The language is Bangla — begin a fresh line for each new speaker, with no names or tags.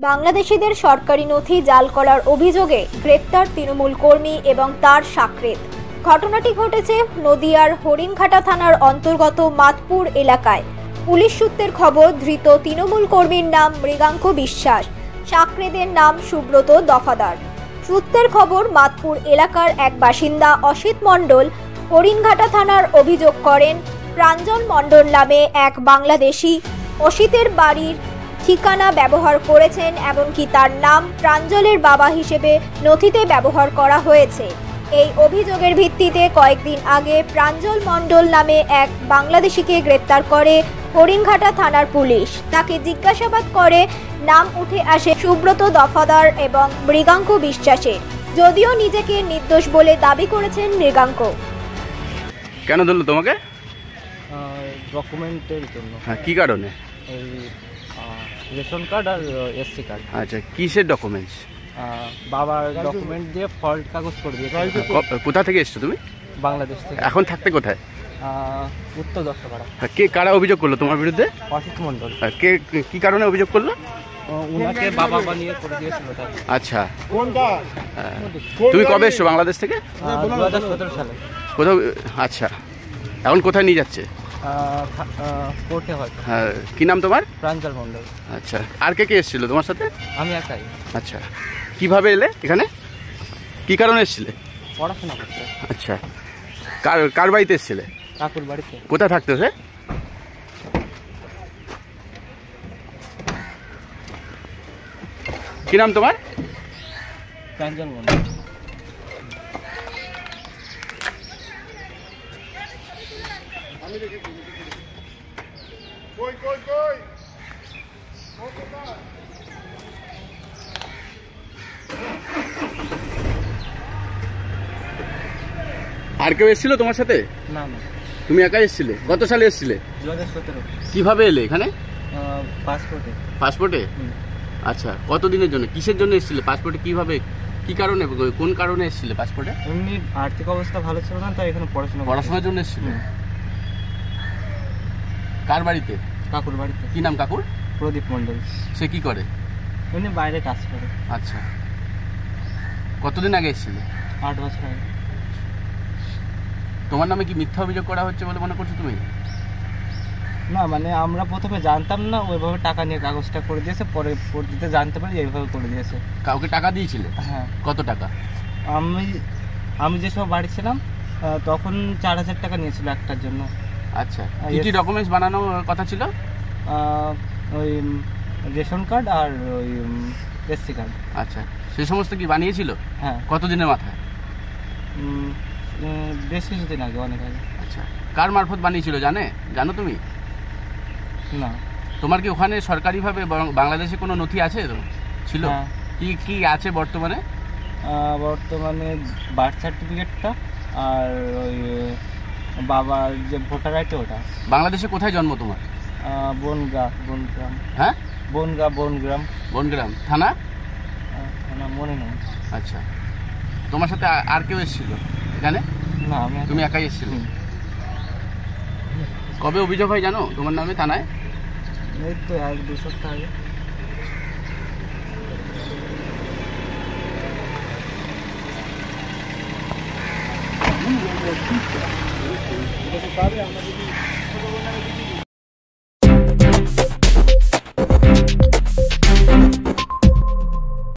বাংলাদেশিদের সরকারি নথি জাল করার অভিযোগে গ্রেপ্তার তৃণমূল কর্মী এবং তার সাকরেদ। ঘটনাটি ঘটেছে নদিয়ার হরিণঘাটা থানার অন্তর্গত মাতপুর এলাকায়। পুলিশ সূত্রের খবর, ধৃত তৃণমূল কর্মীর নাম মৃগাঙ্ক বিশ্বাস, সাকরেদের নাম সুব্রত দফাদার। সূত্রের খবর, মাতপুর এলাকার এক বাসিন্দা অসিত মণ্ডল হরিণঘাটা থানার অভিযোগ করেন প্রাঞ্জল মণ্ডল নামে এক বাংলাদেশি অসিতের বাড়ির ঠিকানা ব্যবহার করেছেন, এমনকি তার নাম প্রাঞ্জলের বাবা হিসেবে নথিতে ব্যবহার করা হয়েছে। এই অভিযোগের ভিত্তিতে কয়েকদিন আগে প্রাঞ্জল মণ্ডল নামে এক বাংলাদেশিকে গ্রেপ্তার করে হরিণঘাটা থানার পুলিশ। তাকে জিজ্ঞাসাবাদ করে নাম উঠে আসে সুব্রত দফাদার এবং মৃগাঙ্ক বিশ্বাসের, যদিও নিজেকে নির্দোষ বলে দাবি করেছেন মৃগাঙ্ক।
কেন ধরলো তোমাকে?
ডকুমেন্টের জন্য।
হ্যাঁ, কি কারণে?
এই রেশন কার্ড আর এসসি কার্ড।
আচ্ছা, কিসের ডকুমেন্টস?
বাবার ডকুমেন্ট দিয়ে ফল্ট কাগজ করে দিয়েছে।
কোথা থেকে এসছো তুমি?
বাংলাদেশ থেকে।
এখন থাকতে কোথায়?
উত্তর দশপাড়া।
কে কারা অভিযোগ করলো তোমার বিরুদ্ধে?
অসিত মণ্ডল।
কে কি কারণে অভিযোগ করলো?
উনাকে বাবা বানিয়ে করে দিয়েছিল।
আচ্ছা, তুমি কবে এসছো বাংলাদেশ থেকে?
2017 সালে।
কোথাও? আচ্ছা, এখন কোথায় নিয়ে যাচ্ছে?
কোর্টে হয়।
হ্যাঁ, কি নাম তোমার?
প্রাঞ্জল মণ্ডল।
আচ্ছা, আর কে কে এসেছিল তোমার সাথে?
আমি একাই।
আচ্ছা, কিভাবে এলে এখানে? কি কারণে এসেছিলে?
পড়াশোনা করতে।
আচ্ছা, কার বাড়িতে এসেছিলে?
কাকুর বাড়িতে।
কোথায় থাকতে সে? কি নাম তোমার?
প্রাঞ্জল মণ্ডল।
আর কেউ এসেছিল তোমার সাথে?
না না,
তুমি একাই এসেছিলে? কত সালে এসেছিলে?
2017।
কিভাবে এলে এখানে?
পাসপোর্টে।
পাসপোর্টে? আচ্ছা, কতদিনের জন্য, কিসের জন্য এসেছিলে পাসপোর্টে? কিভাবে, কি কারণে, কোন কারণে এসেছিলে পাসপোর্টে?
এমনি আর্থিক অবস্থা ভালো ছিল না, তাই এখানে
পড়াশোনার জন্য এসেছিলে? কার বাড়িতে?
কাকুর বাড়িতে।
কি নাম কাকুর?
প্রদীপ মণ্ডল।
সে কি করে?
উনি বাইরে কাজ করে।
আচ্ছা, কতদিন আগে এসেছিলে?
8 বছর আগে।
তোমার নামে কি মিথ্যা অভিযোগ করা হচ্ছে বলে মনে করছো তুমি?
না, মানে আমরা প্রথমে জানতাম না, ওইভাবে টাকা নিয়ে কাগজটা করে দিয়েছে, পরে পরবর্তীতে জানতে পারি এইভাবে করে দিয়েছে।
কাউকে টাকা দিয়েছিলে?
হ্যাঁ।
কত টাকা?
আমি যে সময় বাড়ি ছিলাম তখন 4000 টাকা নিয়েছিল একটার জন্য।
আচ্ছা, কি কি ডকুমেন্টস বানানোর কথা ছিল?
ওই রেশন কার্ড আর ওই এসসি কার্ড।
আচ্ছা, সে সমস্ত কি বানিয়েছিল?
হ্যাঁ।
কতদিনের মাথায়?
বেশ কিছুদিন আগে, অনেক আগে।
আচ্ছা, কার মারফত বানিয়েছিল জানো তুমি?
না।
তোমার কি ওখানে সরকারিভাবে বাংলাদেশে কোনো নথি আছে ছিল? কি কি আছে বর্তমানে?
বর্তমানে বার্থ সার্টিফিকেটটা আর ওই বাবার যে ভোটার আইডি ওটা।
বাংলাদেশে কোথায় জন্ম তোমার?
বনগ্রাম।
হ্যাঁ,
বনগ্রাম
থানা?
থানা মনে নেই।
আচ্ছা, তোমার সাথে আর কেউ এসেছিল এখানে?
না,
তুমি একাই এসেছিলে? কবে অভিযোগ হয় জানো তোমার নামে থানায়?
এই তো 1-2 সপ্তাহ আগে।